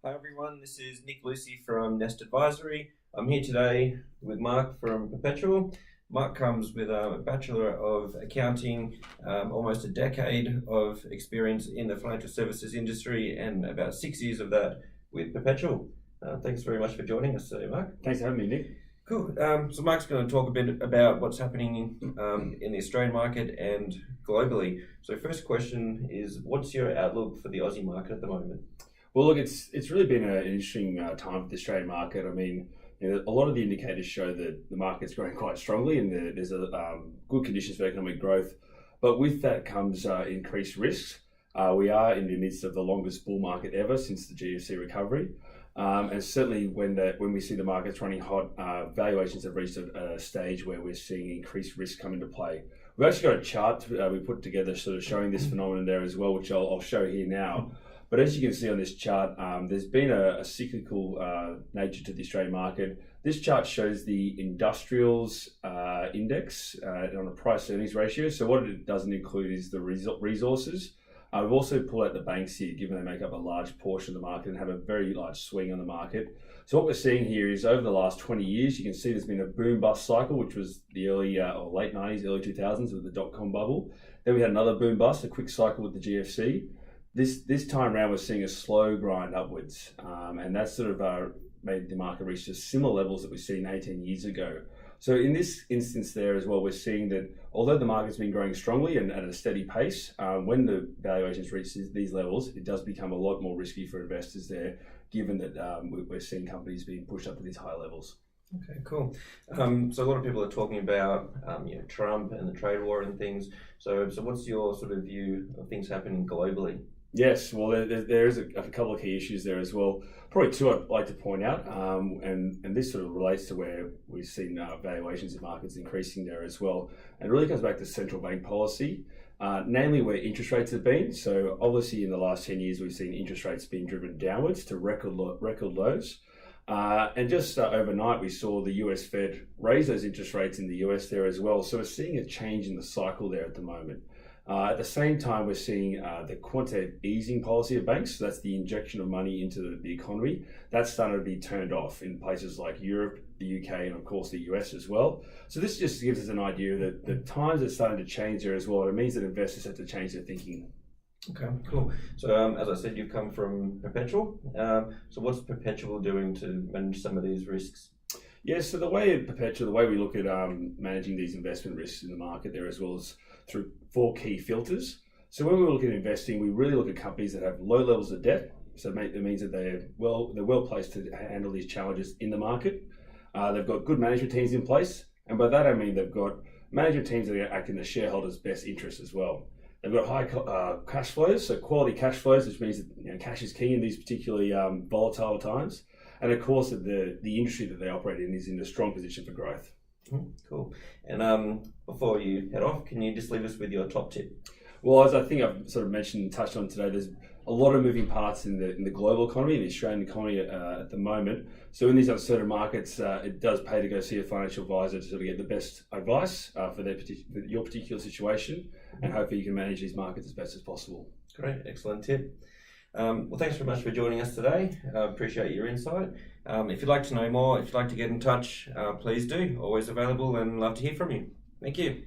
Hi everyone, this is Nick Lucy from Nest Advisory. I'm here today with Mark from Perpetual. Mark comes with a Bachelor of Accounting, almost a decade of experience in the financial services industry, and about 6 years of that with Perpetual. Thanks very much for joining us today, Mark. Thanks for having me, Nick. Cool. So Mark's going to talk a bit about what's happening in the Australian market and globally. So first question is, what's your outlook for the Aussie market at the moment? Well, look, it's really been an interesting time for the Australian market. I mean, a lot of the indicators show that the market's growing quite strongly, and there's good conditions for economic growth. But with that comes increased risks. We are in the midst of the longest bull market ever since the GFC recovery, and certainly when we see the markets running hot, valuations have reached a stage where we're seeing increased risk come into play. We've actually got a chart we put together, sort of showing this phenomenon there as well, which I'll show here now. But as you can see on this chart, there's been a cyclical nature to the Australian market. This chart shows the industrials index on a price earnings ratio. So what it doesn't include is the resources. We've also pulled out the banks here, given they make up a large portion of the market and have a very large swing on the market. So what we're seeing here is over the last 20 years, you can see there's been a boom-bust cycle, which was the early or late 90s, early 2000s with the dot-com bubble. Then we had another boom-bust, a quick cycle with the GFC. This time around, we're seeing a slow grind upwards, and that's sort of made the market reach to similar levels that we've seen 18 years ago. So in this instance there as well, we're seeing that although the market's been growing strongly and at a steady pace, when the valuations reach these levels, it does become a lot more risky for investors there, given that we're seeing companies being pushed up to these high levels. Okay, cool. So a lot of people are talking about Trump and the trade war and things. So what's your sort of view of things happening globally? Yes, well, there is a couple of key issues there as well. Probably two I'd like to point out, and this sort of relates to where we've seen valuations of markets increasing there as well. And it really comes back to central bank policy, namely where interest rates have been. So obviously in the last 10 years, we've seen interest rates being driven downwards to record lows. And just overnight, we saw the US Fed raise those interest rates in the US there as well. So we're seeing a change in the cycle there at the moment. At the same time, we're seeing the quantitative easing policy of banks, so that's the injection of money into the economy, that's starting to be turned off in places like Europe, the UK, and of course the US as well. So this just gives us an idea that the times are starting to change there as well. It means that investors have to change their thinking. Okay, cool. So as I said, you've come from Perpetual. So what's Perpetual doing to manage some of these risks? Yeah, so the way we look at managing these investment risks in the market there as well is through four key filters. So when we look at investing, we really look at companies that have low levels of debt. So it means that they're well placed to handle these challenges in the market. They've got good management teams in place, and by that I mean they've got management teams that act in the shareholders' best interest as well. They've got high cash flows, so quality cash flows, which means that cash is key in these particularly volatile times. And of course, the industry that they operate in is in a strong position for growth. Cool. And before you head off, can you just leave us with your top tip? Well, as I think I've sort of mentioned and touched on today, there's a lot of moving parts in the global economy, the Australian economy at the moment. So in these uncertain markets, it does pay to go see a financial advisor to sort of get the best advice for your particular situation, and hopefully you can manage these markets as best as possible. Great, excellent tip. Well, thanks very much for joining us today. Appreciate your insight. If you'd like to know more, if you'd like to get in touch, please do. Always available and love to hear from you. Thank you.